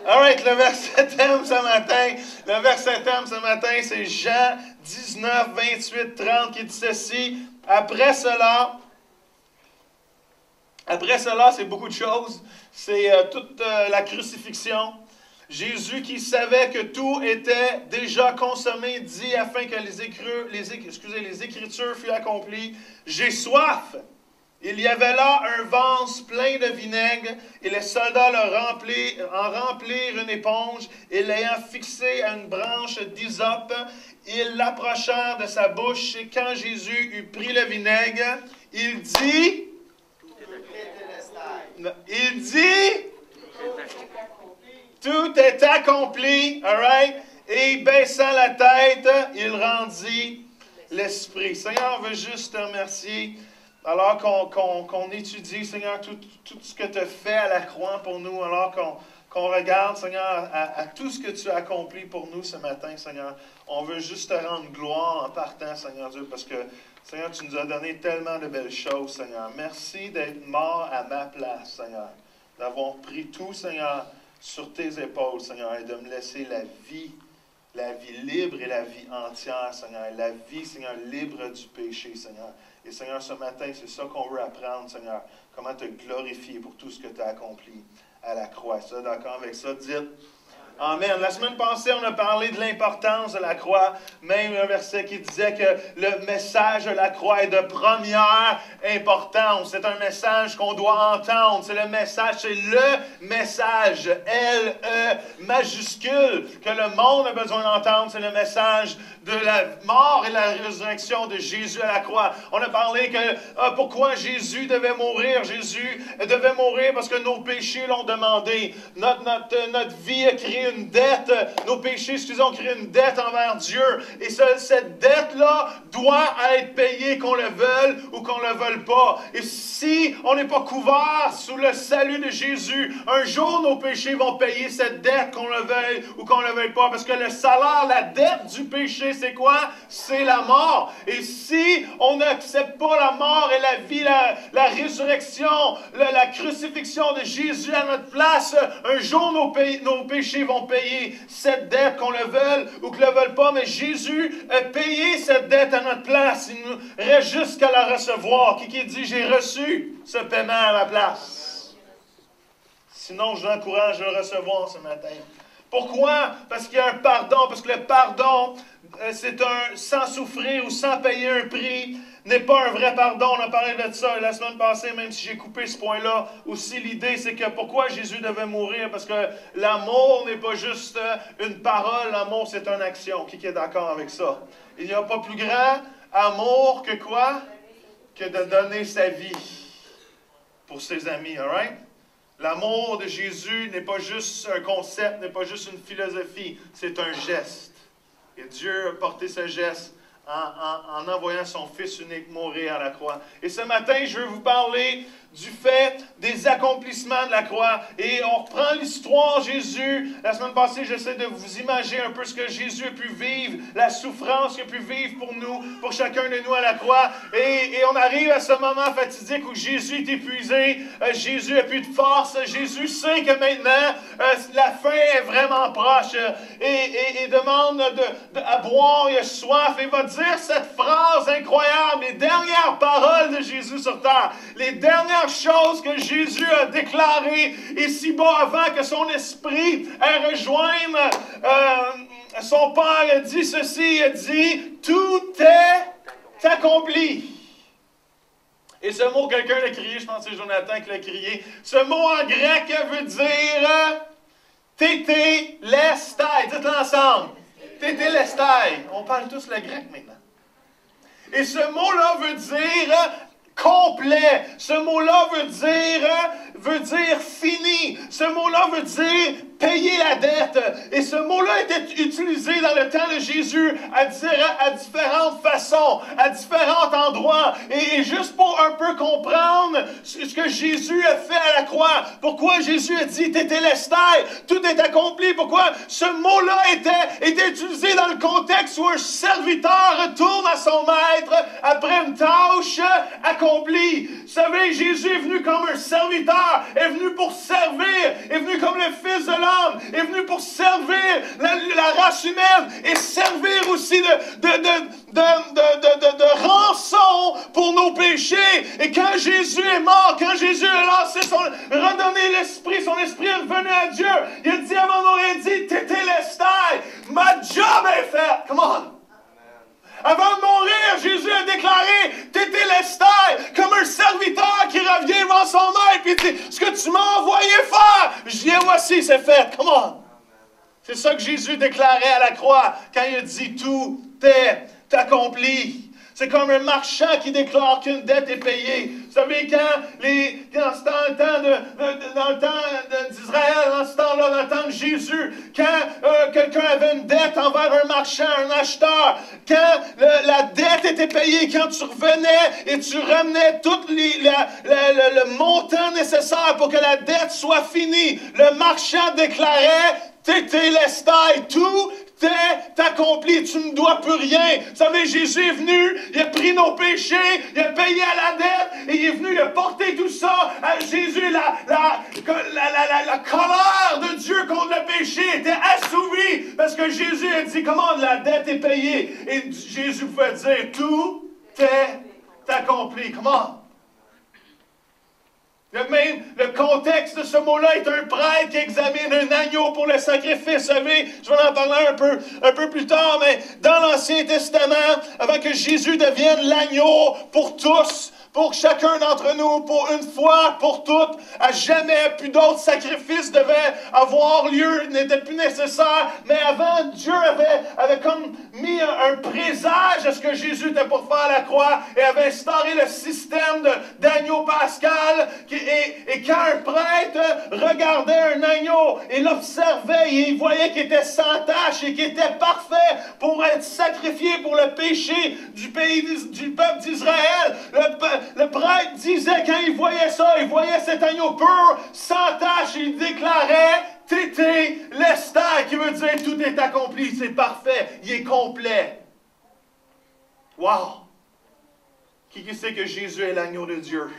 All right, le verset thème ce matin, c'est Jean 19, 28, 30 qui dit ceci. Après cela, c'est beaucoup de choses. C'est toute la crucifixion. Jésus qui savait que tout était déjà consommé, dit afin que les Écritures furent accomplies. J'ai soif. Il y avait là un vase plein de vinaigre, et les soldats en remplirent une éponge, et l'ayant fixé à une branche d'hysope, ils l'approchèrent de sa bouche, et quand Jésus eut pris le vinaigre, il dit, tout est accompli, all right? Et baissant la tête, il rendit l'esprit. Seigneur, on veut juste te remercier. Alors qu'on étudie, Seigneur, tout ce que tu as fait à la croix pour nous, alors qu'on regarde, Seigneur, à tout ce que tu as accompli pour nous ce matin, Seigneur, on veut juste te rendre gloire en partant, Seigneur Dieu, parce que, Seigneur, tu nous as donné tellement de belles choses, Seigneur. Merci d'être mort à ma place, Seigneur, d'avoir pris tout, Seigneur, sur tes épaules, Seigneur, et de me laisser la vie libre et la vie entière, Seigneur, la vie, Seigneur, libre du péché, Seigneur. Et Seigneur, ce matin, c'est ça qu'on veut apprendre, Seigneur. Comment te glorifier pour tout ce que tu as accompli à la croix. Ça, d'accord avec ça? Dites Amen. La semaine passée, on a parlé de l'importance de la croix. Même un verset qui disait que le message de la croix est de première importance. C'est un message qu'on doit entendre. C'est le message, L-E majuscule, que le monde a besoin d'entendre. C'est le message de la mort et la résurrection de Jésus à la croix. On a parlé que pourquoi Jésus devait mourir. Jésus devait mourir parce que nos péchés l'ont demandé. Notre vie a créé une dette. Nos péchés, ont créé une dette envers Dieu. Et cette dette-là doit être payée, qu'on le veuille ou qu'on ne le veuille pas. Et si on n'est pas couvert sous le salut de Jésus, un jour nos péchés vont payer cette dette, qu'on le veuille ou qu'on ne le veuille pas. Parce que le salaire, la dette du péché, c'est quoi? C'est la mort. Et si on n'accepte pas la mort et la vie, la résurrection, la crucifixion de Jésus à notre place, un jour nos péchés vont payer cette dette, qu'on le veuille ou qu'on ne le veuille pas. Mais Jésus a payé cette dette à notre place. Il nous reste juste qu'à la recevoir. Qui dit, j'ai reçu ce paiement à ma place? Sinon, je l'encourage à le recevoir ce matin. Pourquoi? Parce qu'il y a un pardon. Parce que le pardon, c'est sans souffrir ou sans payer un prix, n'est pas un vrai pardon. On a parlé de ça la semaine passée, même si j'ai coupé ce point-là. Aussi, l'idée, c'est que pourquoi Jésus devait mourir? Parce que l'amour n'est pas juste une parole. L'amour, c'est une action. Qui est d'accord avec ça? Il n'y a pas plus grand amour que quoi? Que de donner sa vie pour ses amis, all right? L'amour de Jésus n'est pas juste un concept, n'est pas juste une philosophie, c'est un geste. Et Dieu a porté ce geste en envoyant son Fils unique mourir à la croix. Et ce matin, je veux vous parler du fait des accomplissements de la croix. Et on reprend l'histoire Jésus. La semaine passée, j'essaie de vous imaginer un peu ce que Jésus a pu vivre, la souffrance qu'il a pu vivre pour nous, pour chacun de nous à la croix. Et on arrive à ce moment fatidique où Jésus est épuisé, Jésus n'a plus de force, Jésus sait que maintenant, la fin est vraiment proche. Et demande à boire, il a soif, et va dire cette phrase incroyable, les dernières paroles de Jésus sur terre, les dernières choses que Jésus a déclarées ici-bas avant que son esprit rejoigne son Père. A dit ceci, il a dit, tout est accompli. Et ce mot, quelqu'un l'a crié, je pense que c'est Jonathan qui l'a crié, ce mot en grec veut dire tétélestai. Dites-le ensemble. Tétélestai. On parle tous le grec maintenant. Et ce mot-là veut dire complet. Ce mot-là veut dire fini. Ce mot-là veut dire payer la dette. Et ce mot-là était utilisé dans le temps de Jésus à différentes façons, à différents endroits. Et juste pour un peu comprendre ce que Jésus a fait à la croix, pourquoi Jésus a dit tétélestai, tout est accompli, pourquoi ce mot-là était utilisé dans le contexte où un serviteur retourne à son maître après une tâche accomplie. Vous savez, Jésus est venu comme un serviteur, est venu pour servir, est venu comme le Fils de l'homme Abraham est venu pour servir la race humaine et servir aussi de rançon pour nos péchés. Et quand Jésus est mort, quand Jésus a lancé redonné l'esprit, son esprit est revenu à Dieu, il a dit à mon dit, tétélestai, ma job est faite. Come on. Avant de mourir, Jésus a déclaré, tétélestai, comme un serviteur qui revient devant son maître, puis il dit, ce que tu m'as envoyé faire, je viens, voici, c'est fait. Come on. C'est ça que Jésus déclarait à la croix quand il a dit, tout est accompli. C'est comme un marchand qui déclare qu'une dette est payée. Vous savez, dans le temps d'Israël, dans ce temps-là, dans le temps de Jésus, quand quelqu'un avait une dette envers un marchand, un acheteur, quand la dette était payée, quand tu revenais et tu ramenais tout le montant nécessaire pour que la dette soit finie, le marchand déclarait, tétélestai, tout est accompli, tu ne dois plus rien. Vous savez, Jésus est venu, il a pris nos péchés, il a payé à la dette, et il est venu, il a porté tout ça. Jésus, la colère de Dieu contre le péché était assouvie, parce que Jésus a dit, comment la dette est payée. Et Jésus pouvait dire, tout est accompli. Comment? Même le contexte de ce mot-là est un prêtre qui examine un agneau pour le sacrifice. Vous savez, je vais en parler un peu plus tard, mais dans l'Ancien Testament, avant que Jésus devienne l'agneau pour tous, pour chacun d'entre nous, pour une fois, pour toutes, à jamais, plus d'autres sacrifices devaient avoir lieu, n'étaient plus nécessaires. Mais avant, Dieu avait comme mis un présage à ce que Jésus était pour faire à la croix et avait instauré le système d'agneau pascal. Et quand un prêtre regardait un agneau et l'observait, et il voyait qu'il était sans tache et qu'il était parfait pour être sacrifié pour le péché du peuple d'Israël, le prêtre disait, quand il voyait ça, il voyait cet agneau pur, sans tache, il déclarait, tétélestai, qui veut dire tout est accompli, c'est parfait, il est complet. Wow! Qui sait que Jésus est l'agneau de Dieu?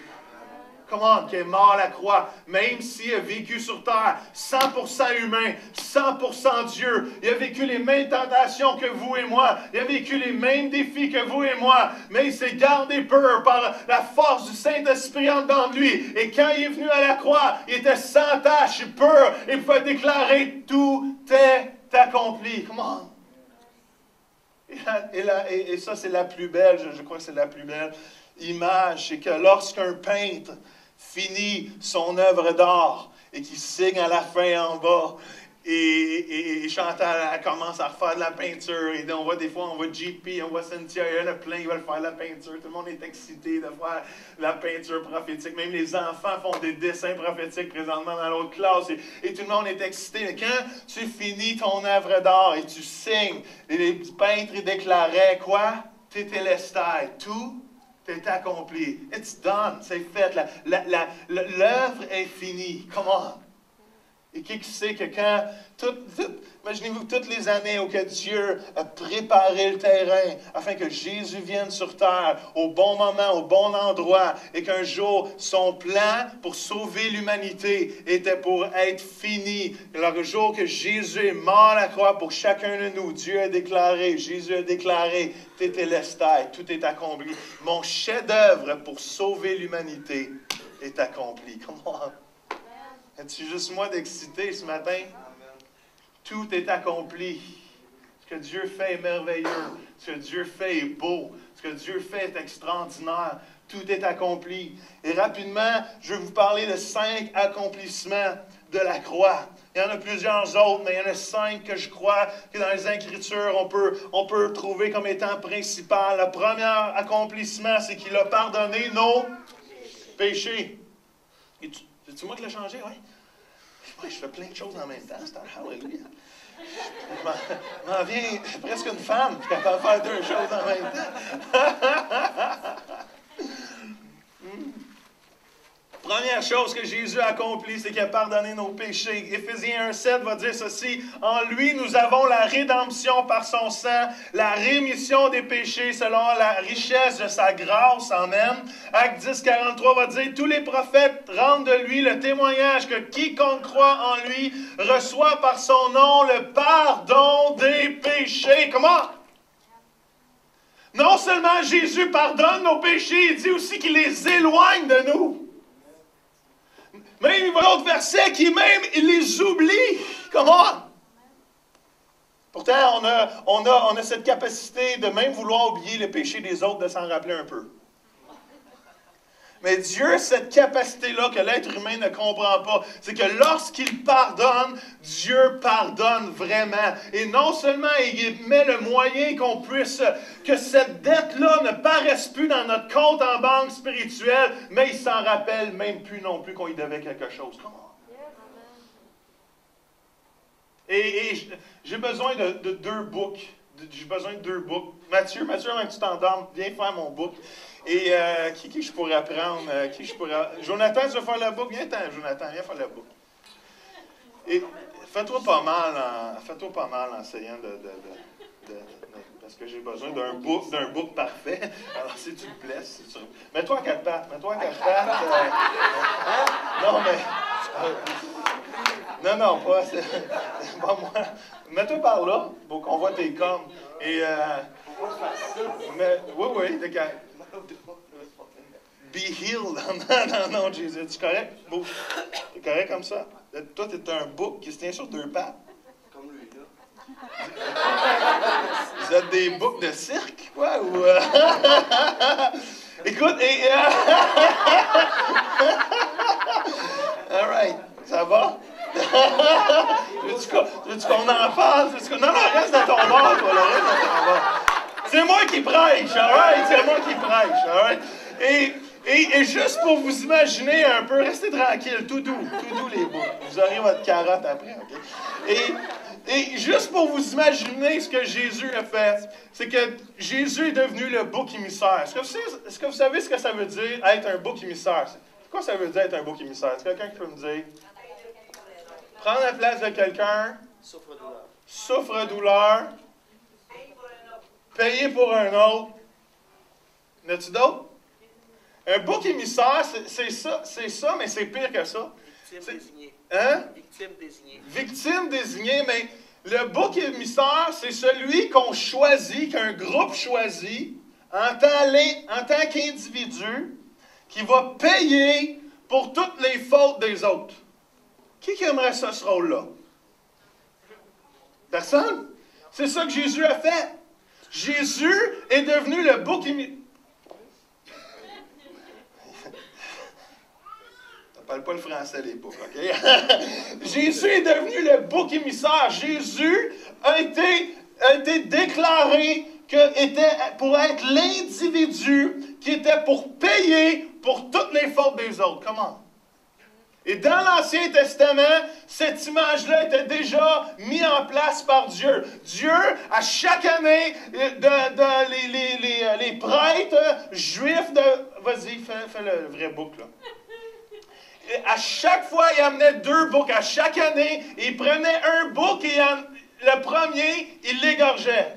Comment? Qui est mort à la croix, même s'il a vécu sur terre, 100% humain, 100% Dieu. Il a vécu les mêmes tentations que vous et moi. Il a vécu les mêmes défis que vous et moi. Mais il s'est gardé pur par la force du Saint-Esprit en dedans de lui. Et quand il est venu à la croix, il était sans tache, pur. Il pouvait déclarer, tout est accompli. Comment? Et ça, c'est la plus belle, je crois que c'est la plus belle image. C'est que lorsqu'un peintre finit son œuvre d'art et qu'il signe à la fin en bas, et Chantal elle commence à refaire de la peinture, et on voit des fois, on voit JP, on voit Cynthia, il y en a plein qui veulent faire de la peinture, tout le monde est excité de faire de la peinture prophétique, même les enfants font des dessins prophétiques présentement dans l'autre classe, et tout le monde est excité. Mais quand tu finis ton œuvre d'art et tu signes, et les peintres ils déclaraient quoi? Tétélestai, tout est accompli. It's done. C'est fait. L'œuvre est finie. Comment? Et qui sait que quand... Imaginez-vous toutes les années où que Dieu a préparé le terrain afin que Jésus vienne sur terre au bon moment, au bon endroit, et qu'un jour, son plan pour sauver l'humanité était pour être fini. Alors, le jour que Jésus est mort à la croix pour chacun de nous, Dieu a déclaré, Jésus a déclaré, tétélestai, tout est accompli. Mon chef-d'œuvre pour sauver l'humanité est accompli. Comment? Es-tu juste moi d'excité ce matin? Tout est accompli. Ce que Dieu fait est merveilleux. Ce que Dieu fait est beau. Ce que Dieu fait est extraordinaire. Tout est accompli. Et rapidement, je vais vous parler de 5 accomplissements de la croix. Il y en a plusieurs autres, mais il y en a 5 que je crois que dans les Écritures, on peut trouver comme étant principal. Le premier accomplissement, c'est qu'il a pardonné nos péchés. C'est-tu moi qui l'ai changé? Oui. Ouais, je fais plein de choses en même temps. C'est un hallelujah. Je m'en viens presque une femme qui est capable de faire 2 choses en même temps. Première chose que Jésus a accomplie, c'est qu'il a pardonné nos péchés. Éphésiens 1,7 va dire ceci. En lui, nous avons la rédemption par son sang, la rémission des péchés selon la richesse de sa grâce. Amen. Acte 10,43 va dire, tous les prophètes rendent de lui le témoignage que quiconque croit en lui reçoit par son nom le pardon des péchés. Comment? Non seulement Jésus pardonne nos péchés, il dit aussi qu'il les éloigne de nous. Même il va l'autre verset qui même, il les oublie. Comment? Pourtant, on a cette capacité de même vouloir oublier les péchés des autres, de s'en rappeler un peu. Mais Dieu a cette capacité-là que l'être humain ne comprend pas. C'est que lorsqu'il pardonne, Dieu pardonne vraiment. Et non seulement il met le moyen qu'on puisse, que cette dette-là ne paraisse plus dans notre compte en banque spirituelle, mais il s'en rappelle même plus non plus qu'on y devait quelque chose. Comment? Et j'ai besoin de 2 books. J'ai besoin de 2 books. Mathieu, avant que tu t'endormes, viens faire mon book. Et qui je pourrais prendre? Jonathan, tu veux faire le book? Viens, Jonathan, viens faire le book. Et fais-toi pas mal en essayant parce que j'ai besoin d'un book parfait. Alors, si tu te blesses, mets-toi à 4 pattes. Non, mais... non, pas moi. Mets-toi par là pour qu'on voit tes cornes. Et... oui, d'accord. Be healed. Non, Jésus. Tu es correct? Tu es correct comme ça? Toi, tu es un bouc qui se tient sur 2 pattes. Comme lui, là. Vous êtes des boucs de cirque, quoi? Ou, Écoute, all right. Ça va? Veux-tu qu'on en parle? Non, reste à ton bord, toi. Reste à ton bord. C'est moi qui prêche, all right? C'est moi qui prêche, all right? Et juste pour vous imaginer un peu, restez tranquille, tout doux les bouts. Vous aurez votre carotte après, OK? Et juste pour vous imaginer ce que Jésus a fait, c'est que Jésus est devenu le bouc émissaire. Est-ce que vous savez ce que ça veut dire, être un bouc émissaire? C'est quoi ça veut dire, être un bouc émissaire? Est-ce que quelqu'un qui peut me dire? Prendre la place de quelqu'un. Souffre-douleur. Payer pour un autre. N'as-tu d'autres? Un bouc émissaire, c'est ça, mais c'est pire que ça. Victime désignée. Hein? Victime désignée. Victime désignée, mais le bouc émissaire, c'est celui qu'on choisit, qu'un groupe choisit, en tant qu'individu, qui va payer pour toutes les fautes des autres. Qui aimerait ça, ce rôle-là? Personne? C'est ça que Jésus a fait. Jésus est devenu le bouc émissaire. Je ne parle pas le français, les boucs, OK? Jésus est devenu le bouc émissaire. Jésus a été déclaré pour être l'individu qui était pour payer pour toutes les fautes des autres. Comment? Et dans l'Ancien Testament, cette image-là était déjà mise en place par Dieu. Dieu, à chaque année, les prêtres juifs Vas-y, fais le vrai bouc, là. Et à chaque fois, il amenait 2 boucs. À chaque année, il prenait un bouc et le premier, il l'égorgeait.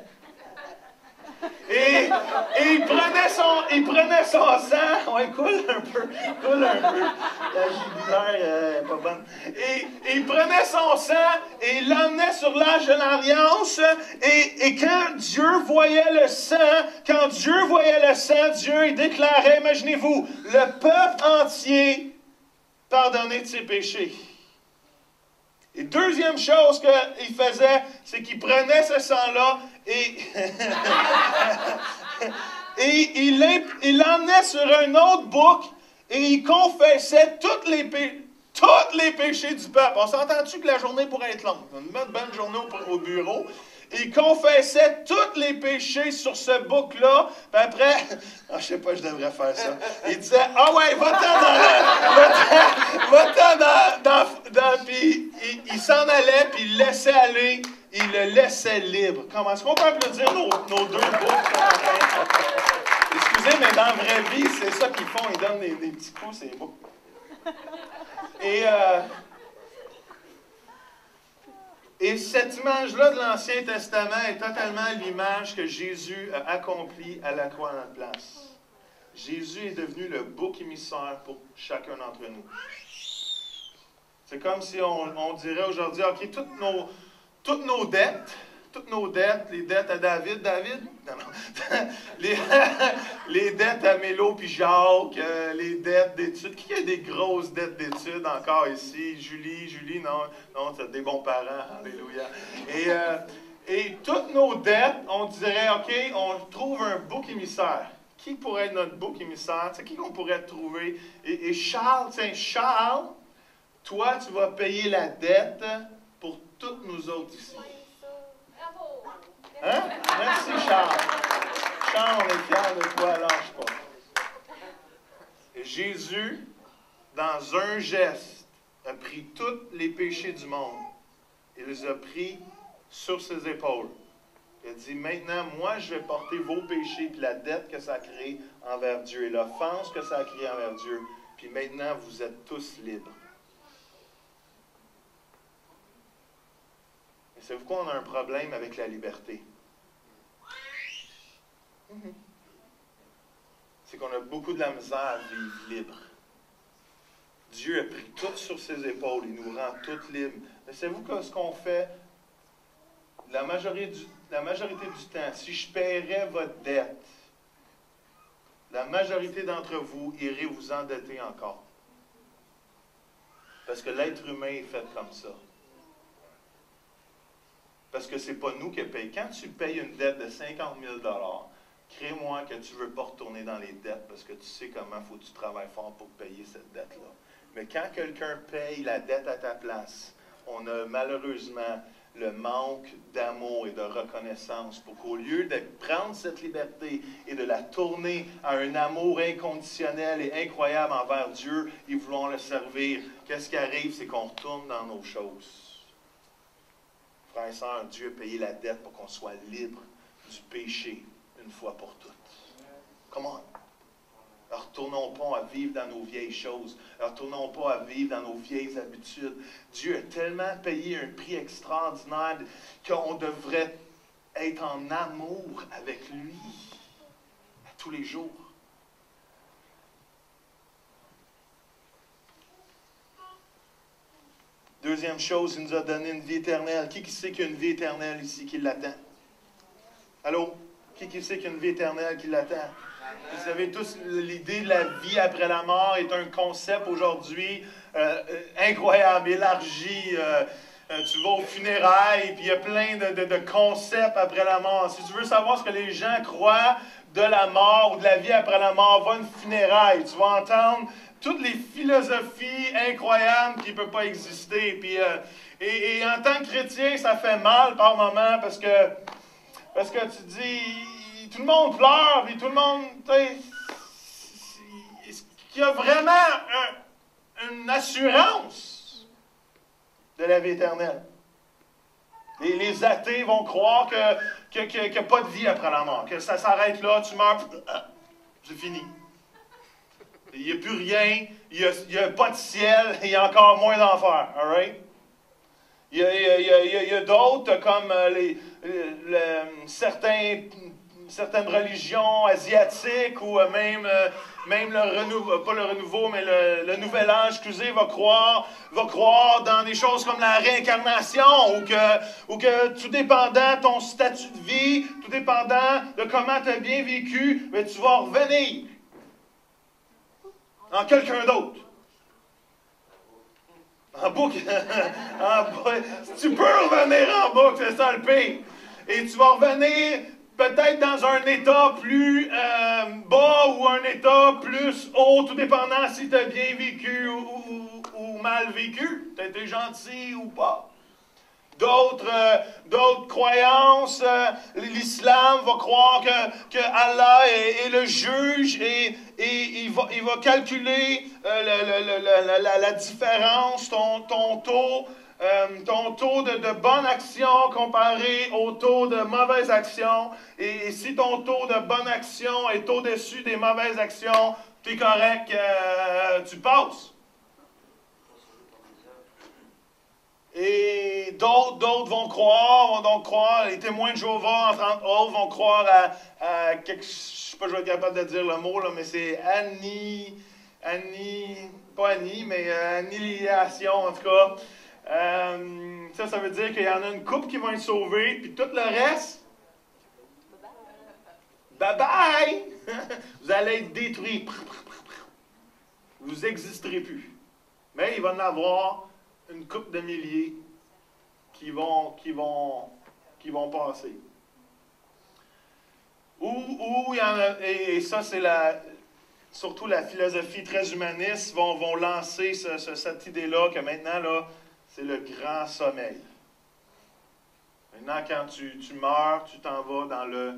Et il prenait son sang. Ouais, coule un peu. La jugulaire pas bonne. Et il prenait son sang et il l'emmenait sur l'Arche de l'Alliance. Et quand Dieu voyait le sang, Dieu il déclarait, imaginez-vous, le peuple entier pardonné de ses péchés. Et deuxième chose qu'il faisait, c'est qu'il prenait ce sang-là et il l'emmenait sur un autre bouc et il confessait tous les péchés du peuple. On s'entend-tu que la journée pourrait être longue? Une bonne journée au bureau. Il confessait tous les péchés sur ce bouc-là. Puis après, je ne sais pas, je devrais faire ça. Il disait, ah ouais, va-t'en puis il s'en allait, puis il laissait aller, il le laissait libre. Comment est-ce qu'on peut applaudir nos 2 boucs? Excusez, mais dans la vraie vie, c'est ça qu'ils font. Ils donnent des petits coups, ces boucs. Et cette image-là de l'Ancien Testament est totalement l'image que Jésus a accomplie à la croix à notre place. Jésus est devenu le bouc émissaire pour chacun d'entre nous. C'est comme si on dirait aujourd'hui, OK, toutes nos dettes, les dettes à David, non, non. les dettes à Mélo puis Jacques, les dettes d'études. Qui a des grosses dettes d'études encore ici? Julie, non, tu as des bons parents, alléluia. Et toutes nos dettes, on dirait, OK, on trouve un bouc émissaire. Qui pourrait être notre bouc émissaire? Tu sais, qui qu'on pourrait trouver? Et Charles, toi, tu vas payer la dette pour toutes nous autres ici. Hein? Merci, Charles. Charles, on est fiers de toi, lâche pas. Et Jésus, dans un geste, a pris tous les péchés du monde. Il les a pris sur ses épaules. Il a dit, maintenant, moi, je vais porter vos péchés, puis la dette que ça a créée envers Dieu, et l'offense que ça a créée envers Dieu. Puis maintenant, vous êtes tous libres. Et savez-vous quoi? On a un problème avec la liberté. C'est qu'on a beaucoup de la misère à vivre libre. Dieu a pris tout sur ses épaules. Il nous rend tous libres. Mais savez-vous que ce qu'on fait, la majorité du temps, si je paierais votre dette, la majorité d'entre vous irez vous endetter encore. Parce que l'être humain est fait comme ça. Parce que ce n'est pas nous qui payons. Quand tu payes une dette de 50 000 crée-moi que tu ne veux pas retourner dans les dettes parce que tu sais comment il faut que tu travailles fort pour payer cette dette-là. Mais quand quelqu'un paye la dette à ta place, on a malheureusement le manque d'amour et de reconnaissance pour qu'au lieu de prendre cette liberté et de la tourner à un amour inconditionnel et incroyable envers Dieu et vouloir le servir, qu'est-ce qui arrive? C'est qu'on retourne dans nos choses. Frères et sœurs, Dieu a payé la dette pour qu'on soit libre du péché une fois pour toutes. Come on. Alors, retournons pas à vivre dans nos vieilles choses. Alors, retournons pas à vivre dans nos vieilles habitudes. Dieu a tellement payé un prix extraordinaire qu'on devrait être en amour avec lui à tous les jours. Deuxième chose, il nous a donné une vie éternelle. Qui sait qu'il y a une vie éternelle ici qui l'attend? Allô? Qui sait qu'il y a une vie éternelle qui l'attend? Vous savez tous, l'idée de la vie après la mort est un concept aujourd'hui incroyable, élargi. Tu vas aux funérailles, puis il y a plein de concepts après la mort. Si tu veux savoir ce que les gens croient de la mort ou de la vie après la mort, va à une funéraille. Tu vas entendre toutes les philosophies incroyables qui ne peuvent pas exister. Puis, et en tant que chrétien, ça fait mal par moments parce que tu dis, tout le monde pleure, puis tout le monde, tu sais, est-ce qu'il y a vraiment une assurance de la vie éternelle? Les athées vont croire qu'il n'y a pas de vie après la mort, que ça s'arrête là, tu meurs, c'est fini. Il n'y a plus rien, il n'y a pas de ciel, il y a encore moins d'enfer, all right? Il y a d'autres, comme certaines religions asiatiques, ou même le renouveau, pas le renouveau, mais le nouvel âge, excusez, va croire dans des choses comme la réincarnation, ou que tout dépendant de ton statut de vie, tout dépendant de comment tu as bien vécu, mais tu vas revenir en quelqu'un d'autre. En boucle. Tu peux revenir en boucle, c'est ça le pire. Et tu vas revenir peut-être dans un état plus bas ou un état plus haut, tout dépendant si tu as bien vécu ou mal vécu. Tu as été gentil ou pas. D'autres croyances, l'islam va croire que Allah est le juge et il va calculer la différence, ton taux de bonne action comparé au taux de mauvaise action. Et si ton taux de bonne action est au-dessus des mauvaises actions, tu es correct, tu passes. d'autres vont croire, les témoins de Jéhovah, entre autres, vont croire à quelque, je ne sais pas si je vais être capable de dire le mot, là, mais c'est annihilation, en tout cas. Ça veut dire qu'il y en a une couple qui vont être sauvés, puis tout le reste, bye bye! Vous allez être détruits. Vous n'existerez plus. Mais il va y en avoir une couple de milliers qui vont passer. Ou il y en a, et ça c'est surtout la philosophie très humaniste, vont lancer cette idée-là que maintenant, là, c'est le grand sommeil. Maintenant, quand tu meurs, tu t'en vas dans le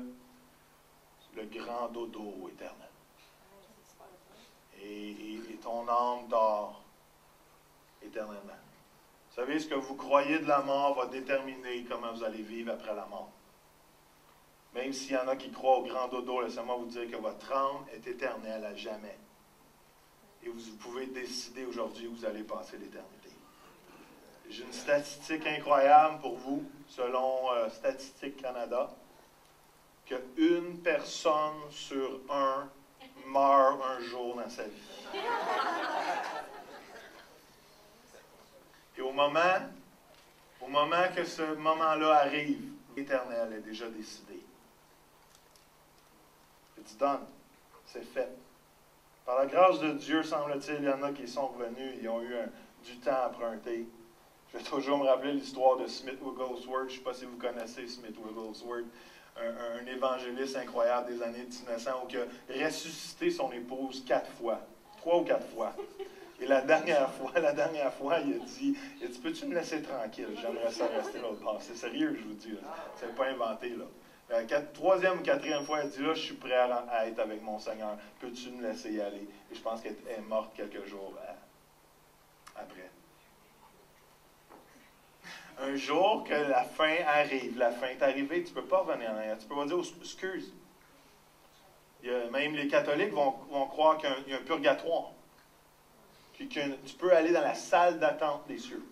grand dodo éternel. Et ton âme dort éternellement. Vous savez, ce que vous croyez de la mort va déterminer comment vous allez vivre après la mort. Même s'il y en a qui croient au grand dodo, laissez-moi vous dire que votre âme est éternelle à jamais. Et vous pouvez décider aujourd'hui où vous allez passer l'éternité. J'ai une statistique incroyable pour vous, selon Statistique Canada, qu'une personne sur un meurt un jour dans sa vie. Et au moment que ce moment-là arrive, l'éternel est déjà décidé. Je dis, donne, c'est fait. Par la grâce de Dieu, semble-t-il, il y en a qui sont revenus, ils ont eu du temps emprunté. Je vais toujours me rappeler l'histoire de Smith Wigglesworth. Je ne sais pas si vous connaissez Smith Wigglesworth, un évangéliste incroyable des années 1900 qui a ressuscité son épouse 4 fois, 3 ou 4 fois. Et la dernière fois, il a dit, peux-tu me laisser tranquille? J'aimerais ça rester l'autre bord. C'est sérieux, je vous dis. Ce n'est pas inventé, là. La 3e ou 4e fois, elle dit, là, je suis prêt à être avec mon Seigneur. Peux-tu me laisser y aller? Et je pense qu'elle est morte quelques jours après. Un jour que la fin arrive, la fin est arrivée, tu ne peux pas revenir en arrière. Tu ne peux pas dire, excuse. Même les catholiques vont croire qu'il y a un purgatoire. Puis que tu peux aller dans la salle d'attente des cieux.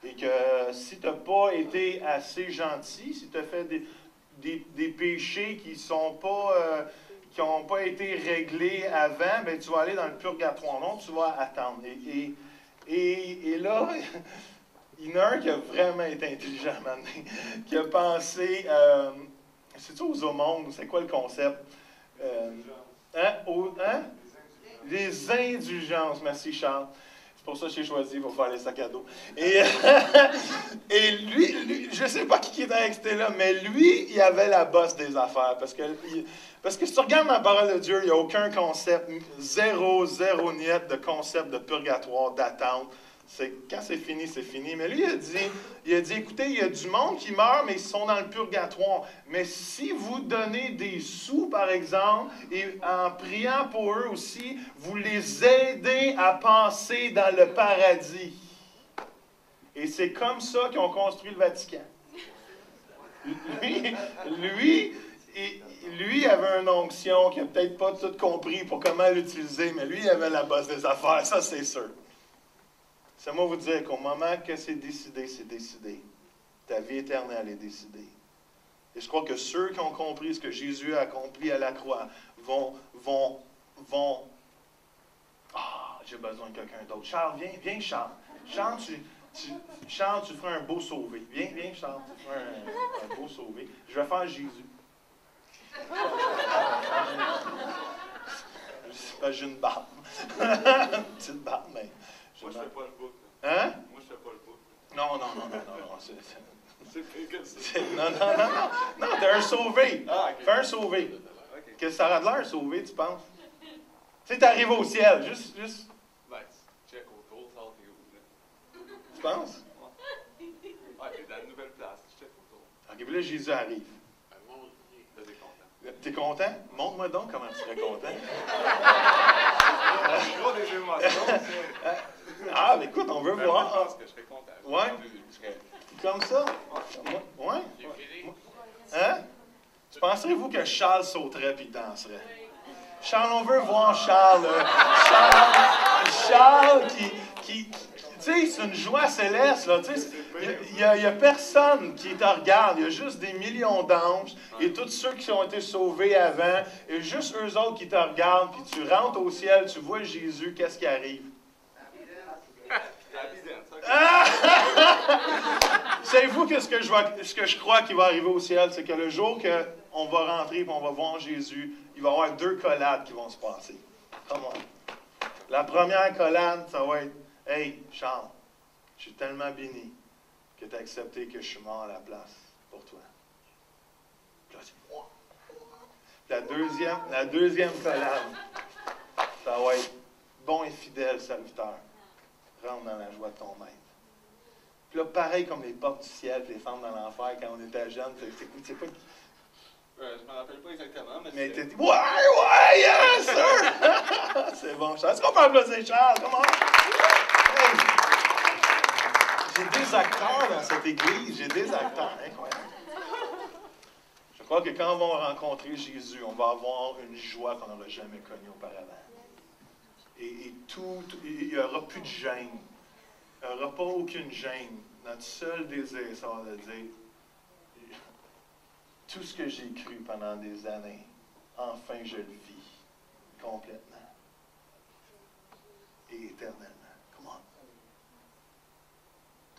Et que si tu n'as pas été assez gentil, si tu as fait des péchés qui n'ont pas été réglés avant, ben, tu vas aller dans le purgatoire. Non, tu vas attendre. Et là, il y en a un qui a vraiment été intelligent maintenant, qui a pensé, c'est-tu aux aumônes, c'est quoi le concept? Les indulgences, merci Charles. C'est pour ça que j'ai choisi pour faire les sacs à dos. Et lui, je ne sais pas qui était avec c'était là, mais lui, il avait la bosse des affaires. Parce que si tu regardes ma parole de Dieu, il n'y a aucun concept, zéro niet de concept de purgatoire, d'attente. Quand c'est fini, c'est fini. Mais lui, il a dit, écoutez, il y a du monde qui meurt, mais ils sont dans le purgatoire. Mais si vous donnez des sous, par exemple, et en priant pour eux aussi, vous les aidez à passer dans le paradis. Et c'est comme ça qu'ils ont construit le Vatican. Lui avait une onction qu'il n'a peut-être pas tout compris pour comment l'utiliser, mais lui, il avait la bosse des affaires, ça c'est sûr. C'est moi vous dire qu'au moment que c'est décidé, c'est décidé. Ta vie éternelle est décidée. Et je crois que ceux qui ont compris ce que Jésus a accompli à la croix vont j'ai besoin de quelqu'un d'autre. Charles, viens Charles. Charles, tu feras un beau sauvé. Viens Charles, tu feras un beau sauvé. Je vais faire Jésus. J'ai une barbe. Une petite barbe, mais... Moi, je fais pas le bout. Hein? Moi, je fais pas le bout. Non. C'est pire que ça. Non, t'es un sauvé. Ah, ok. Fais un sauvé. Ok. Qu'est-ce que ça aura de l'air, sauvé, tu penses? Tu sais, t'arrives au ciel, juste... Ben, check autour, ça va t'es où, là? Tu penses? Ouais, t'es dans une nouvelle place, check autour. Ok, puis là, Jésus arrive. Là, t'es content. T'es content? Montre-moi donc comment tu serais content. Je vois des émotions, ça. Ah, mais écoute, on veut Ben, voir. moi, je pense que je serais content. Ouais. Je serais... Comme ça? Ouais? Hein? Pensez-vous que Charles sauterait puis danserait? Charles, on veut voir Charles. Charles qui tu sais, c'est une joie céleste, là. Il n'y a personne qui te regarde. Il y a juste des millions d'anges et tous ceux qui ont été sauvés avant. Et juste eux autres qui te regardent. Puis tu rentres au ciel, tu vois Jésus, qu'est-ce qui arrive? Savez-vous que ce que je crois qui va arriver au ciel, c'est que le jour qu'on va rentrer et on va voir Jésus, il va y avoir 2 collades qui vont se passer. Come on. La première collade, ça va être « Hey, Charles, je suis tellement béni que tu as accepté que je suis mort à la place pour toi. » Puis là, c'est moi. La deuxième collade, ça va être « Bon et fidèle serviteur, rentre dans la joie de ton maître. » Puis là, pareil comme les portes du ciel, les femmes dans l'enfer, quand on était jeune, c'est pas... Je ne me rappelle pas exactement, mais t'es dit, ouais, yes, sir! C'est bon, Charles. Est-ce qu'on peut applaudir Charles? Comment? Hey. J'ai des acteurs dans cette église. J'ai des acteurs. Incroyable. Je crois que quand on va rencontrer Jésus, on va avoir une joie qu'on n'aura jamais connue auparavant. Et il n'y aura plus de gêne. Il n'y aura pas aucune gêne. Notre seul désir, ça va de dire, tout ce que j'ai cru pendant des années, enfin je le vis complètement et éternellement. Come on.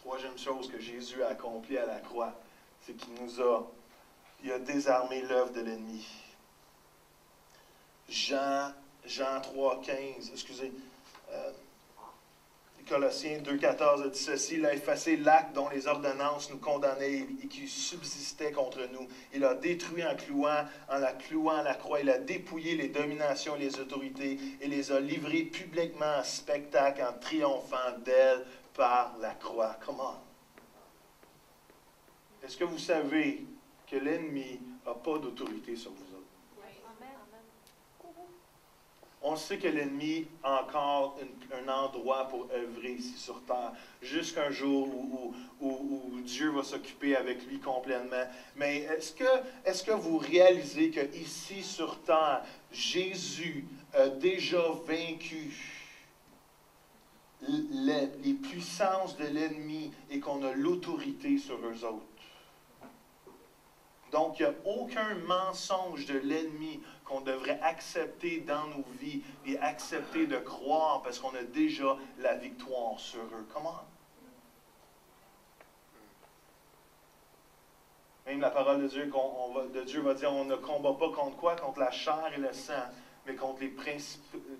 Troisième chose que Jésus a accompli à la croix, c'est il a désarmé l'œuvre de l'ennemi. Jean 3,15, excusez, Colossiens 2,14 a dit ceci, il a effacé l'acte dont les ordonnances nous condamnaient et qui subsistait contre nous. Il a détruit en la clouant à la croix, il a dépouillé les dominations et les autorités et les a livrées publiquement en spectacle en triomphant d'elles par la croix. Comment? Est-ce que vous savez que l'ennemi n'a pas d'autorité sur vous autres? On sait que l'ennemi a encore un endroit pour œuvrer ici sur terre, jusqu'à un jour où Dieu va s'occuper avec lui complètement. Mais est-ce que vous réalisez qu'ici sur terre, Jésus a déjà vaincu les puissances de l'ennemi et qu'on a l'autorité sur eux autres? Donc, il n'y a aucun mensonge de l'ennemi qu'on devrait accepter dans nos vies et accepter de croire parce qu'on a déjà la victoire sur eux. Comment? Même la parole de Dieu va dire, on ne combat pas contre quoi? Contre la chair et le sang, mais contre les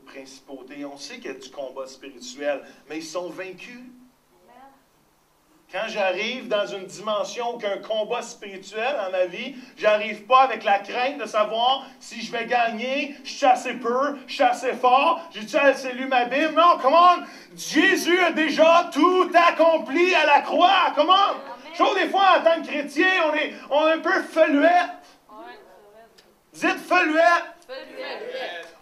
principautés. On sait qu'il y a du combat spirituel, mais ils sont vaincus. Quand j'arrive dans une dimension qu'un combat spirituel dans ma vie, j'arrive pas avec la crainte de savoir si je vais gagner, je suis assez peu, je suis assez fort, j'ai-tu assez lu ma Bible? Non, comment? Jésus a déjà tout accompli à la croix, comment? Je trouve des fois, en tant que chrétien, on est un peu feluette. Dites feluette.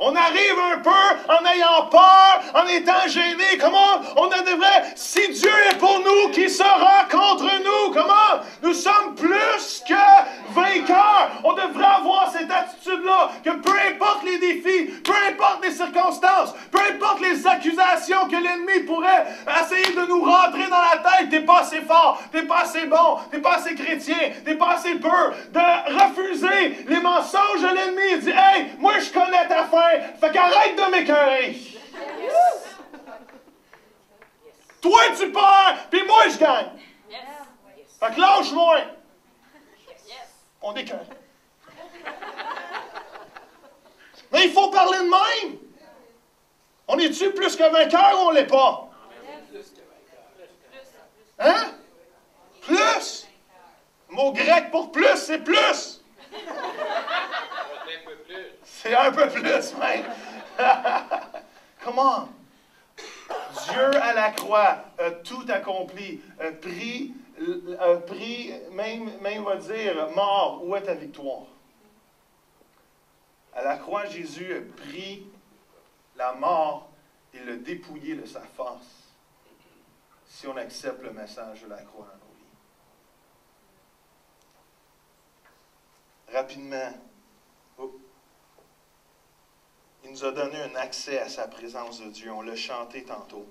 On arrive un peu en ayant peur, en étant gêné. Comment? On devrait, si Dieu est pour nous, qui sera contre nous? Comment? Nous sommes plus que vainqueurs. On devrait avoir cette attitude-là, que peu importe les défis, peu importe les circonstances, peu importe les accusations que l'ennemi pourrait essayer de nous rentrer dans la tête, t'es pas assez fort, t'es pas assez bon, t'es pas assez chrétien, t'es pas assez pur, de refuser les mensonges de l'ennemi. Il dit, hey, moi je connais ta fin. Fait qu'arrête de m'écœurer. Yes. Toi, tu perds, puis moi, je gagne. Yes. Fait que lâche-moi. Yes. On écœure. Mais il faut parler de même. On est-tu plus que vainqueur ou on l'est pas? Hein? Plus. Le mot grec pour plus, c'est plus. C'est un peu plus, même. Comment? Dieu à la croix a tout accompli, a pris même va dire, mort, où est ta victoire? À la croix, Jésus a pris la mort et l'a dépouillé de sa force. Si on accepte le message de la croix dans nos vies. Rapidement. Il nous a donné un accès à sa présence de Dieu. On l'a chanté tantôt.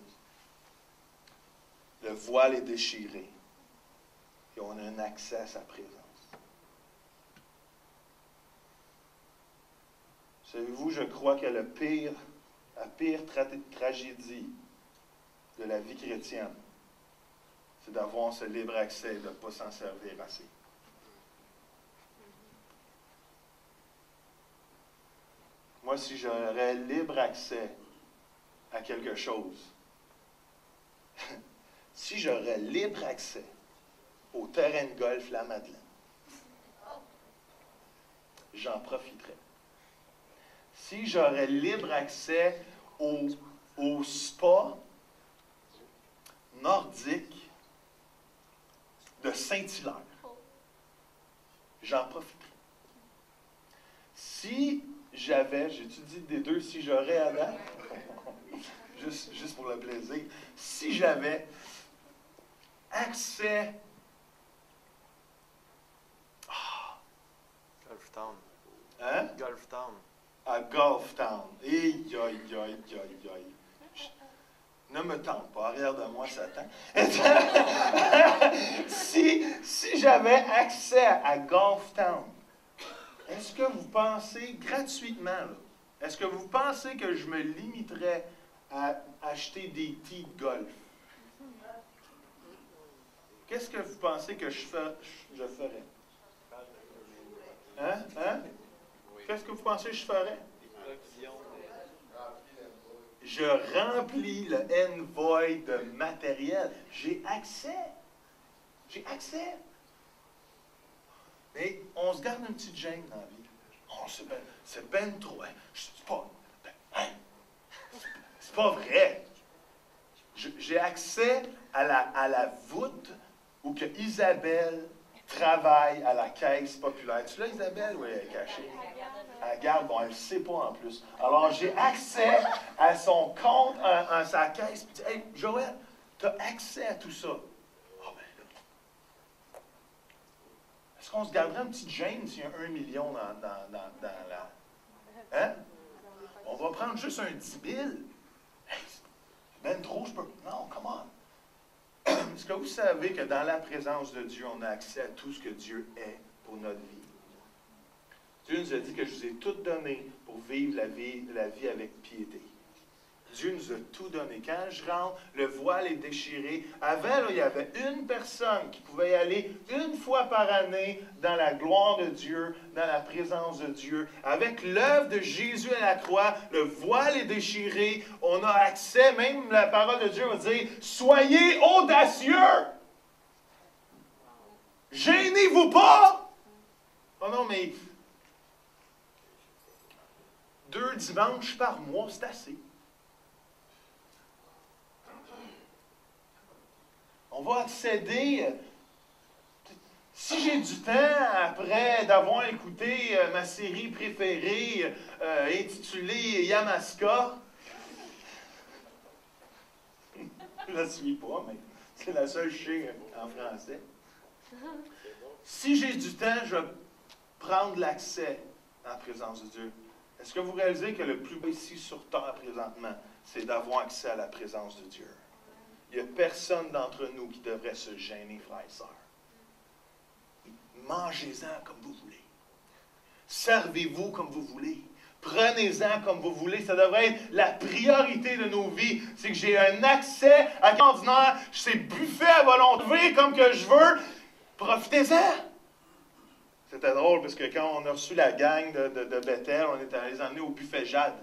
Le voile est déchiré. Et on a un accès à sa présence. Savez-vous, je crois que la pire tragédie de la vie chrétienne, c'est d'avoir ce libre accès et de ne pas s'en servir assez. Moi, si j'aurais libre accès à quelque chose, si j'aurais libre accès au terrain de golf La Madeleine, j'en profiterais. Si j'aurais libre accès au spa nordique de Saint-Hilaire, j'en profiterais. Si j'avais, j'ai-tu dit des deux, si j'aurais Adam? juste pour le plaisir. Si j'avais accès Golf Town. hein? Golf Town. À Golf Town. Aïe, aïe, aïe, aïe, aïe. Ne me tente pas, arrière de moi, Satan. si j'avais accès à Golf Town, est-ce que vous pensez, gratuitement, là, est-ce que vous pensez que je me limiterais à acheter des tees de golf? Qu'est-ce que vous pensez que je ferais? Hein? Hein? Qu'est-ce que vous pensez que je ferais? Je remplis le envoy de matériel. J'ai accès. J'ai accès. Mais on se garde une petite gêne dans la vie. Oh, c'est ben trop. Hein, c'est pas. Hein, c'est pas vrai. J'ai accès à la voûte où que Isabelle travaille à la caisse populaire. Tu l'as, Isabelle, ou elle est cachée? À la garde, bon, elle ne le sait pas en plus. Alors, j'ai accès à son compte, à sa caisse. Puis, hey, Joël, tu as accès à tout ça. Ah, ben là. Est-ce qu'on se garderait une petite gêne s'il y a 1 million dans la. Hein? On va prendre juste un 10 000. Hey, c'est ben trop, je peux. Non, come on. Est-ce que vous savez que dans la présence de Dieu, on a accès à tout ce que Dieu est pour notre vie? Dieu nous a dit que je vous ai tout donné pour vivre la vie avec piété. Dieu nous a tout donné. Quand je rentre, le voile est déchiré. Avant, là, il y avait une personne qui pouvait y aller une fois par année dans la gloire de Dieu, dans la présence de Dieu. Avec l'œuvre de Jésus à la croix, le voile est déchiré. On a accès, même la parole de Dieu va dire, soyez audacieux. Gênez-vous pas. Oh non, mais 2 dimanches par mois, c'est assez. On va accéder, si j'ai du temps après d'avoir écouté ma série préférée intitulée Yamaska, je ne la suis pas, mais c'est la seule que je sais en français. Si j'ai du temps, je vais prendre l'accès à la présence de Dieu. Est-ce que vous réalisez que le plus beau ici sur terre présentement, c'est d'avoir accès à la présence de Dieu? Il n'y a personne d'entre nous qui devrait se gêner, frères et sœurs. Mangez-en comme vous voulez. Servez-vous comme vous voulez. Prenez-en comme vous voulez. Ça devrait être la priorité de nos vies. C'est que j'ai un accès à l'ordinaire. Je sais buffer à volonté comme que je veux. Profitez-en. C'était drôle parce que quand on a reçu la gang de Bethel, on était allés les emmener au buffet Jade.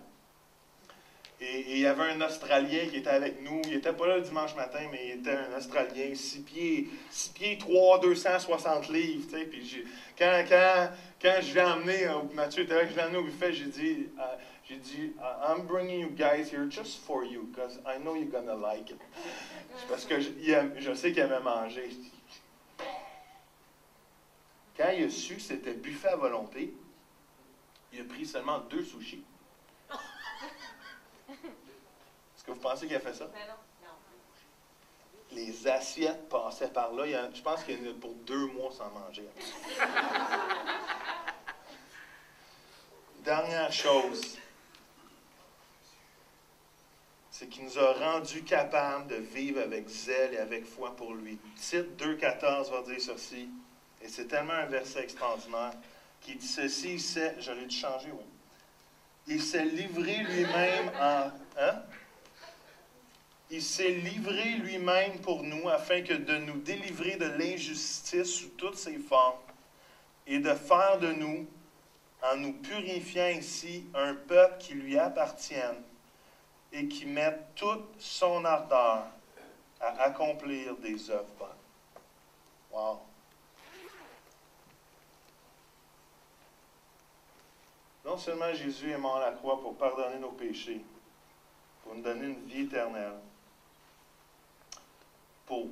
Et il y avait un Australien qui était avec nous. Il n'était pas là le dimanche matin, mais il était un Australien, 6 pieds 3, 260 livres. Tu sais, puis quand je l'ai emmené, Mathieu était là, que je l'ai emmené au buffet, j'ai dit, I'm bringing you guys here just for you, because I know you're gonna like it. Parce que je sais qu'il aimait manger. Quand il a su que c'était buffet à volonté, il a pris seulement 2 sushis. Est-ce que vous pensez qu'il a fait ça? Ben non. Les assiettes passaient par là. Je pense qu'il y en a pour 2 mois sans manger. Dernière chose, c'est qui nous a rendus capables de vivre avec zèle et avec foi pour lui. Tite 2,14 va dire ceci, et c'est tellement un verset extraordinaire, qui dit ceci, je l'ai dû changer, oui. Il s'est livré lui-même Il s'est livré lui-même pour nous afin que de nous délivrer de l'injustice sous toutes ses formes et de faire de nous, en nous purifiant ici, un peuple qui lui appartienne et qui mette toute son ardeur à accomplir des œuvres bonnes. Wow! Non seulement Jésus est mort à la croix pour pardonner nos péchés, pour nous donner une vie éternelle, pour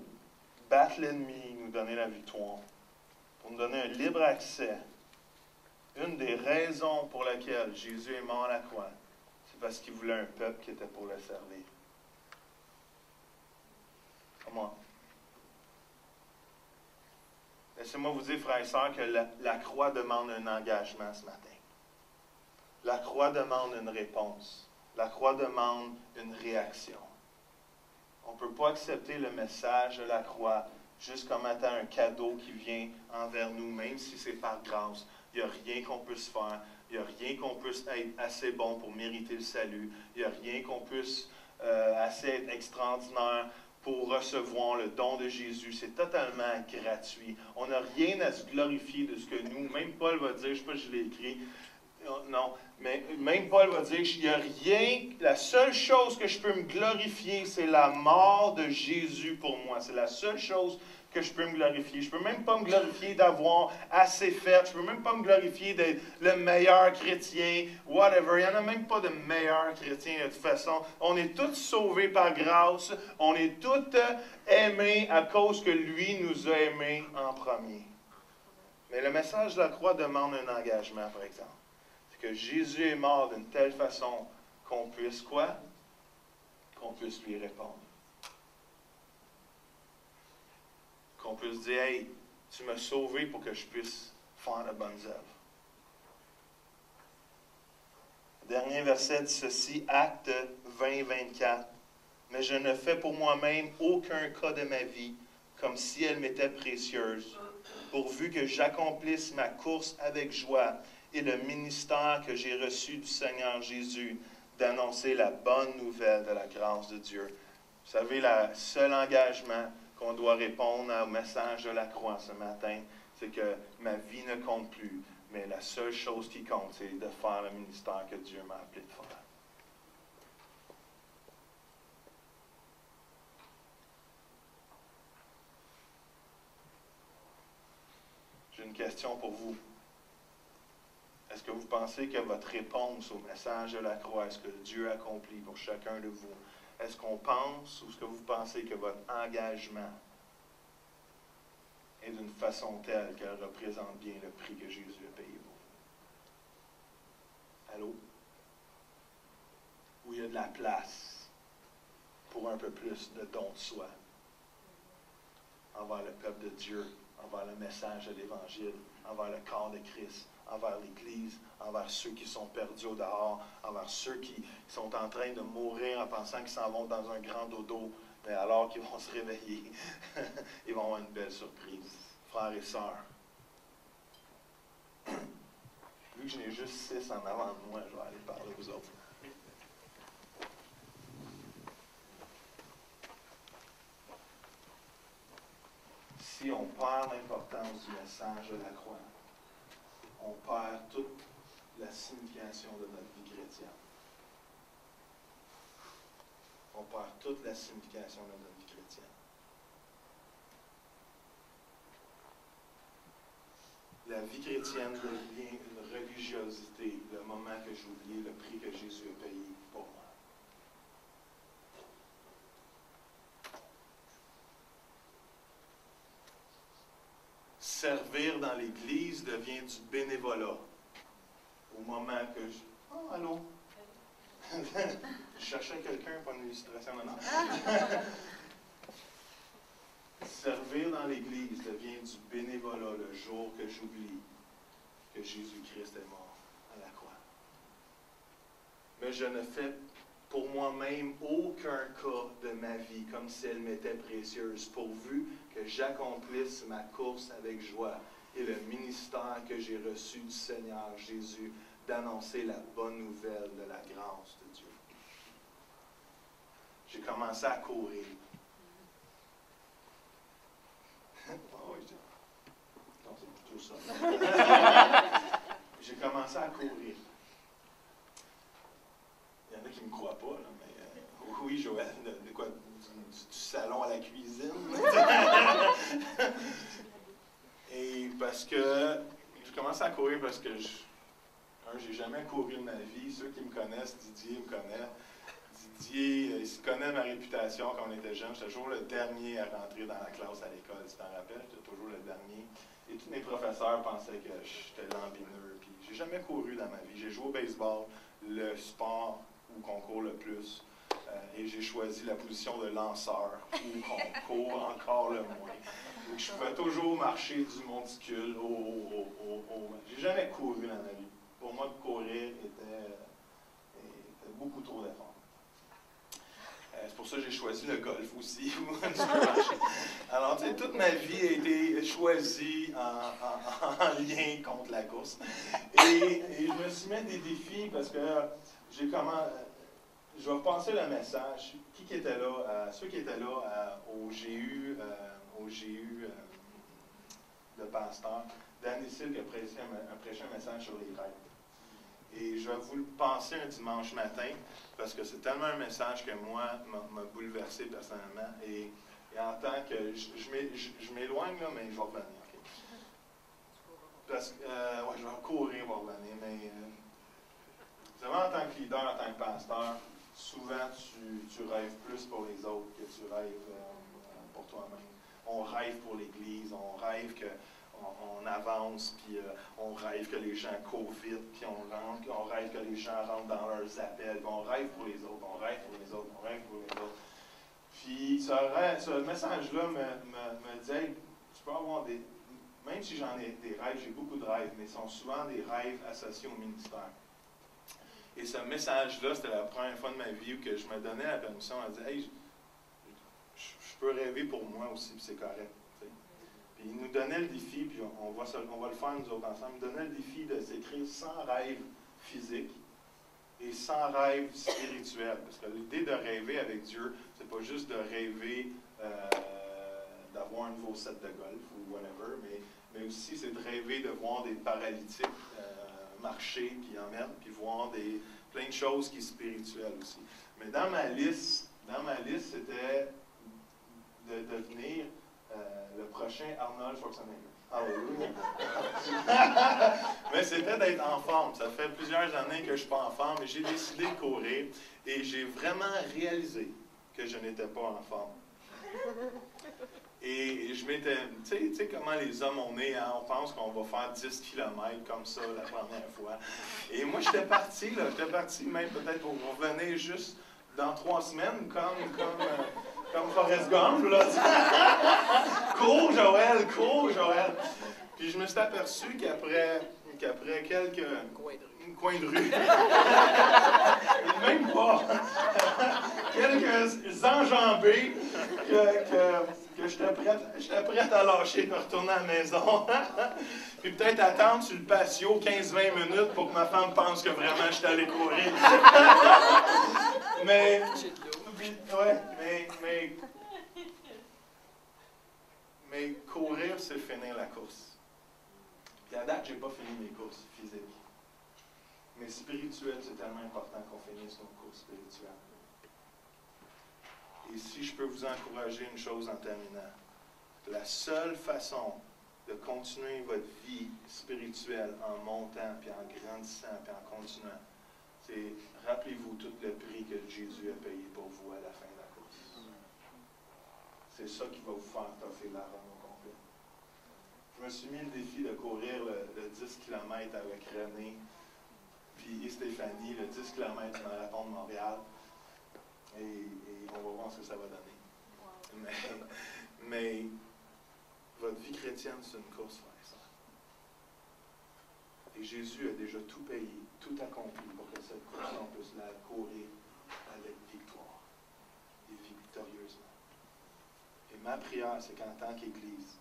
battre l'ennemi, nous donner la victoire, pour nous donner un libre accès. Une des raisons pour lesquelles Jésus est mort à la croix, c'est parce qu'il voulait un peuple qui était pour le servir. Comment? Laissez-moi vous dire, frères et sœurs, que la croix demande un engagement ce matin. La croix demande une réponse. La croix demande une réaction. On ne peut pas accepter le message de la croix juste comme étant un cadeau qui vient envers nous, même si c'est par grâce. Il n'y a rien qu'on puisse faire. Il n'y a rien qu'on puisse être assez bon pour mériter le salut. Il n'y a rien qu'on puisse assez être extraordinaire pour recevoir le don de Jésus. C'est totalement gratuit. On n'a rien à se glorifier de ce que nous, même Paul va dire, je ne sais pas si je l'ai écrit, non, mais même Paul va dire, il n'y a rien, la seule chose que je peux me glorifier, c'est la mort de Jésus pour moi. C'est la seule chose que je peux me glorifier. Je ne peux même pas me glorifier d'avoir assez fait. Je ne peux même pas me glorifier d'être le meilleur chrétien, whatever. Il n'y en a même pas de meilleur chrétien de toute façon. On est tous sauvés par grâce. On est tous aimés à cause que lui nous a aimés en premier. Mais le message de la croix demande un engagement, par exemple. Que Jésus est mort d'une telle façon qu'on puisse quoi? Qu'on puisse lui répondre. Qu'on puisse dire, hey, tu m'as sauvé pour que je puisse faire de bonnes œuvres. Le dernier verset dit ceci, Acte 20-24. Mais je ne fais pour moi-même aucun cas de ma vie, comme si elle m'était précieuse, pourvu que j'accomplisse ma course avec joie et le ministère que j'ai reçu du Seigneur Jésus, d'annoncer la bonne nouvelle de la grâce de Dieu. Vous savez, le seul engagement qu'on doit répondre au message de la croix ce matin, c'est que ma vie ne compte plus, mais la seule chose qui compte, c'est de faire le ministère que Dieu m'a appelé de faire. J'ai une question pour vous. Est-ce que vous pensez que votre réponse au message de la croix, est-ce que Dieu accomplit pour chacun de vous? Est-ce qu'on pense ou est-ce que vous pensez que votre engagement est d'une façon telle qu'elle représente bien le prix que Jésus a payé pour vous? Allô? Où il y a de la place pour un peu plus de don de soi envers le peuple de Dieu, envers le message de l'Évangile, envers le corps de Christ, envers l'Église, envers ceux qui sont perdus au dehors, envers ceux qui sont en train de mourir en pensant qu'ils s'en vont dans un grand dodo, mais alors qu'ils vont se réveiller, ils vont avoir une belle surprise. Frères et sœurs, vu que j'en ai juste 6 en avant de moi, je vais aller parler aux autres. Si on perd l'importance du message de la croix, on perd toute la signification de notre vie chrétienne. On perd toute la signification de notre vie chrétienne. La vie chrétienne devient une religiosité le moment que j'oublie le prix que Jésus a payé pour moi. Servir dans l'Église devient du bénévolat. Au moment que je... Oh, allô? Je cherchais quelqu'un pour une illustration maintenant. Servir dans l'Église devient du bénévolat le jour que j'oublie que Jésus-Christ est mort à la croix. Mais je ne fais pour moi-même aucun cas de ma vie comme si elle m'était précieuse, pourvu que j'accomplisse ma course avec joie et le ministère que j'ai reçu du Seigneur Jésus d'annoncer la bonne nouvelle de la grâce de Dieu. J'ai commencé à courir. Oh, oui, non, c'est plutôt ça. J'ai commencé à courir. Il y en a qui ne me croient pas, là, mais oui, Joël, de quoi, du salon à la cuisine. Et parce que j'ai commencé à courir parce que j'ai jamais couru de ma vie. Ceux qui me connaissent, Didier me connaît. Didier, il se connaît ma réputation quand on était jeune. J'étais toujours le dernier à rentrer dans la classe à l'école, tu t'en rappelles? J'étais toujours le dernier. Et tous mes professeurs pensaient que j'étais lambineux. Puis j'ai jamais couru dans ma vie. J'ai joué au baseball, le sport où qu'on court le plus. Et j'ai choisi la position de lanceur, où on court encore le moins. Donc je pouvais toujours marcher du monticule au. J'ai jamais couru dans ma vie. Pour moi, courir était beaucoup trop d'efforts. C'est pour ça que j'ai choisi le golf aussi, où je peux marcher. Alors, tu sais, toute ma vie a été choisie en lien contre la course. Et je me suis mis des défis parce que j'ai comment. Je vais repenser le message. Qui était là? Ceux qui étaient là au GU, le pasteur, Dan Issel qui a prêché un message sur les rêves. Et je vais vous le penser un dimanche matin, parce que c'est tellement un message que moi, m'a bouleversé personnellement. Et en tant que... Je m'éloigne, là, mais je vais revenir. Okay? Parce que... ouais, je vais courir, je vais revenir, mais... vous savez, en tant que leader, en tant que pasteur, souvent, tu rêves plus pour les autres que tu rêves pour toi-même. On rêve pour l'Église, on rêve qu'on avance, puis on rêve que les gens courent vite, puis on rêve que les gens rentrent dans leurs appels, puis on rêve pour les autres, on rêve pour les autres, on rêve pour les autres. Puis ce message-là me dit, hey, tu peux avoir des... Même si j'en ai des rêves, j'ai beaucoup de rêves, mais ce sont souvent des rêves associés au ministère. Et ce message-là, c'était la première fois de ma vie où que je me donnais la permission à dire, hey, je peux rêver pour moi aussi, puis c'est correct. T'sais. Puis il nous donnait le défi, puis on va le faire nous autres ensemble, il nous donnait le défi de s'écrire 100 rêves physiques et 100 rêves spirituels. Parce que l'idée de rêver avec Dieu, c'est pas juste de rêver d'avoir un nouveau set de golf ou whatever, mais aussi c'est de rêver de voir des paralytiques marcher, puis en mettre, puis voir plein de choses qui sont spirituelles aussi. Mais dans ma liste c'était de devenir le prochain Arnold Schwarzenegger. Mais c'était d'être en forme. Ça fait plusieurs années que je ne suis pas en forme, et j'ai décidé de courir, et j'ai vraiment réalisé que je n'étais pas en forme. Et je m'étais... Tu sais comment les hommes on est, hein? On pense qu'on va faire 10 km comme ça la première fois. Et moi, j'étais parti même peut-être pour revenir juste dans 3 semaines, comme Forrest Gump, là. Cours, Joël! Puis je me suis aperçu qu'après quelques... coin de rue. Même pas. Quelques enjambées que j'étais prête à lâcher et retourner à la maison. Puis peut-être attendre sur le patio 15-20 minutes pour que ma femme pense que vraiment je suis allé courir. mais courir, c'est finir la course. Puis à date, j'ai pas fini mes courses physiques. Mais spirituel, c'est tellement important qu'on finisse nos courses spirituelles. Et si je peux vous encourager une chose en terminant, la seule façon de continuer votre vie spirituelle en montant, puis en grandissant, puis en continuant, c'est rappelez-vous tout le prix que Jésus a payé pour vous à la fin de la course. C'est ça qui va vous faire toffer la run au complet. Je me suis mis le défi de courir le 10 km avec René puis Stéphanie, le 10 km du marathon de Montréal. Et on va voir ce que ça va donner. Wow. Mais votre vie chrétienne, c'est une course, frère et sœur. Et Jésus a déjà tout payé, tout accompli pour que cette course, on puisse la courir avec victoire et victorieusement. Et ma prière, c'est qu'en tant qu'Église,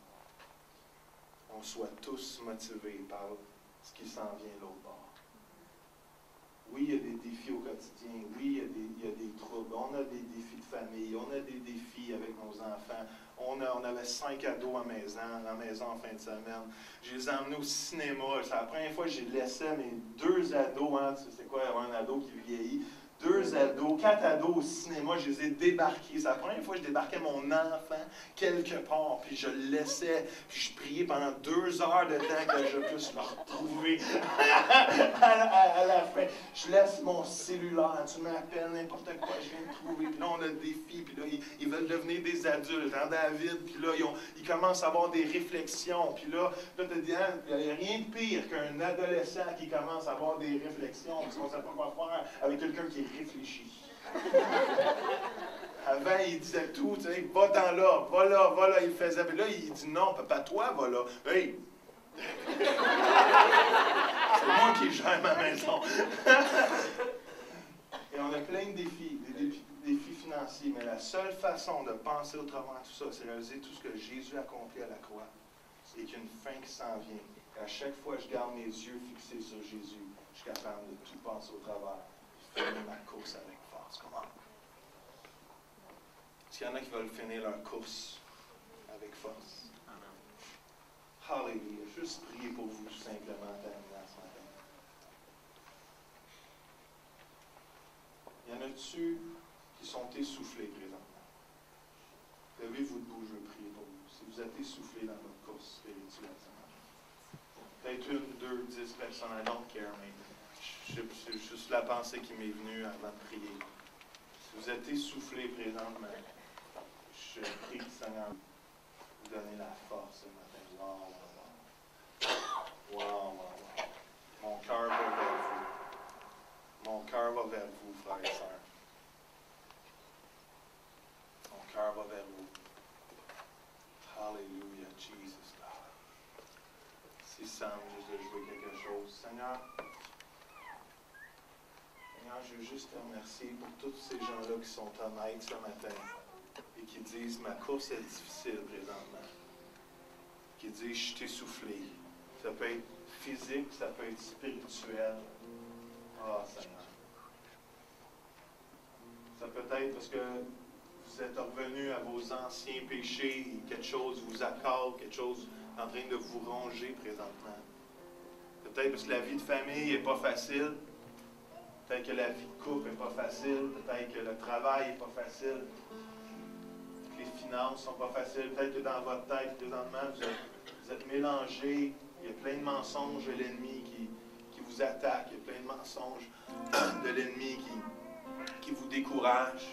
on soit tous motivés par ce qui s'en vient de l'autre bord. Oui, il y a des défis au quotidien. Oui, il y a des troubles. On a des défis de famille. On a des défis avec nos enfants. On avait 5 ados à la maison en fin de semaine. Je les ai emmenés au cinéma. C'est la première fois que j'ai laissé mes 2 ados. Hein, c'est quoi, avoir un ado qui vieillit? 2 ados, 4 ados au cinéma, je les ai débarqués. C'est la première fois que je débarquais mon enfant quelque part, puis je le laissais, puis je priais pendant 2 heures de temps que je puisse le retrouver à la fin. Je laisse mon cellulaire, tu m'appelles, n'importe quoi, je viens de trouver. Puis là, on a le défi, puis là, ils veulent devenir des adultes. Hein, David, puis là, ils commencent à avoir des réflexions. Puis là tu te dis, hein, il n'y a rien de pire qu'un adolescent qui commence à avoir des réflexions, parce qu'on ne sait pas quoi faire avec quelqu'un qui réfléchit. Avant, il disait tout, tu sais, va dans là, va là, il faisait. Puis là, il dit non, papa, toi, va là. Hey! C'est moi qui gère ma maison. Et on a plein de défis, des défis financiers, mais la seule façon de penser au travers de tout ça, c'est réaliser tout ce que Jésus a accompli à la croix. Et qu'il y a une fin qui s'en vient. Et à chaque fois que je garde mes yeux fixés sur Jésus, je suis capable de tout penser au travers. Finir ma course avec force. Comment? Est-ce qu'il y en a qui veulent finir leur course avec force? Alléluia. Juste prier pour vous, tout simplement, terminant ce matin. Y en a-tu qui sont essoufflés présentement? Levez-vous debout, je veux prier pour vous. Si vous êtes essoufflés dans votre course spirituelle, peut-être 1, 2, 10 personnes, I don't care, mais c'est juste la pensée qui m'est venue avant de prier. Si vous êtes essoufflés présentement, je prie que le Seigneur vous donne la force ce matin. Wow. Mon cœur va vers vous. Mon cœur va vers vous, frères et sœurs. Mon cœur va vers vous. Hallelujah, Jesus God. Si Sam juste de jouer quelque chose, Seigneur, je veux juste te remercier pour tous ces gens-là qui sont honnêtes ce matin et qui disent ma course est difficile présentement. Qui disent je suis essoufflé. Ça peut être physique, ça peut être spirituel. Ah, Seigneur. Ça peut être parce que vous êtes revenus à vos anciens péchés et quelque chose vous accorde, quelque chose en train de vous ronger présentement. Peut-être parce que la vie de famille n'est pas facile. Peut-être que la vie de couple n'est pas facile. Peut-être que le travail n'est pas facile. Que les finances ne sont pas faciles. Peut-être que dans votre tête, présentement, vous êtes mélangés. Il y a plein de mensonges de l'ennemi qui vous attaquent. Il y a plein de mensonges de l'ennemi qui vous découragent.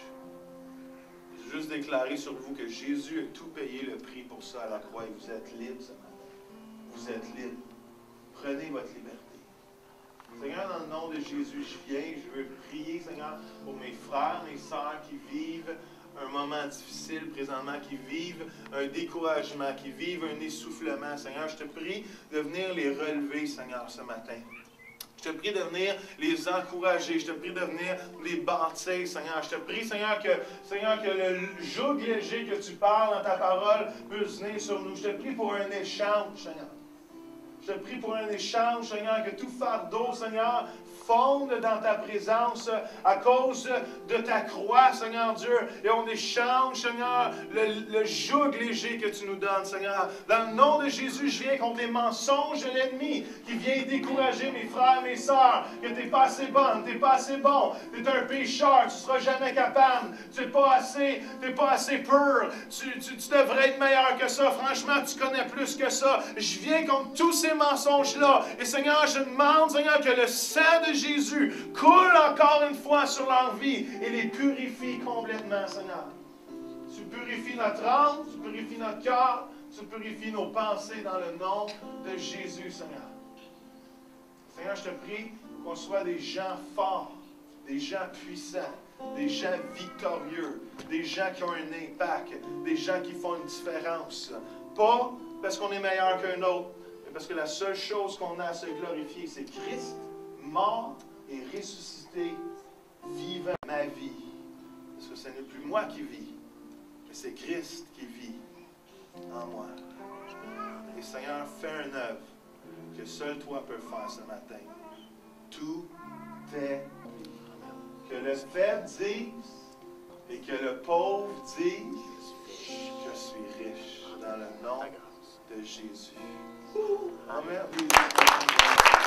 Je veux juste déclarer sur vous que Jésus a tout payé le prix pour ça à la croix et vous êtes libre ce matin. Vous êtes libre. Prenez votre liberté. Seigneur, dans le nom de Jésus, je viens, je veux prier, Seigneur, pour mes frères, mes sœurs qui vivent un moment difficile présentement, qui vivent un découragement, qui vivent un essoufflement. Seigneur, je te prie de venir les relever, Seigneur, ce matin. Je te prie de venir les encourager. Je te prie de venir les bâtir, Seigneur. Je te prie, Seigneur, que le joug léger que tu parles dans ta parole puisse venir sur nous. Je te prie pour un échange, Seigneur. Je te prie pour un échange, Seigneur, que tout fardeau, Seigneur, fonde dans ta présence à cause de ta croix, Seigneur Dieu. Et on échange, Seigneur, le joug léger que tu nous donnes, Seigneur. Dans le nom de Jésus, je viens contre les mensonges de l'ennemi qui vient décourager mes frères, mes sœurs, que tu n'es pas assez bonne, tu n'es pas assez bon, tu es un pécheur, tu ne seras jamais capable, tu n'es pas assez pur, tu devrais être meilleur que ça. Franchement, tu connais plus que ça. Je viens contre tous ces mensonges-là. Et Seigneur, je demande, Seigneur, que le sang de Jésus coule encore une fois sur leur vie et les purifie complètement, Seigneur. Tu purifies notre âme, tu purifies notre cœur, tu purifies nos pensées dans le nom de Jésus, Seigneur. Seigneur, je te prie qu'on soit des gens forts, des gens puissants, des gens victorieux, des gens qui ont un impact, des gens qui font une différence. Pas parce qu'on est meilleur qu'un autre, mais parce que la seule chose qu'on a à se glorifier, c'est Christ, mort et ressuscité, vivant ma vie. Parce que ce n'est plus moi qui vis, mais c'est Christ qui vit en moi. Et Seigneur, fais une œuvre que seul toi peux faire ce matin. Tout est dit. Que le faible dise et que le pauvre dise, je suis riche dans le nom de Jésus. Amen.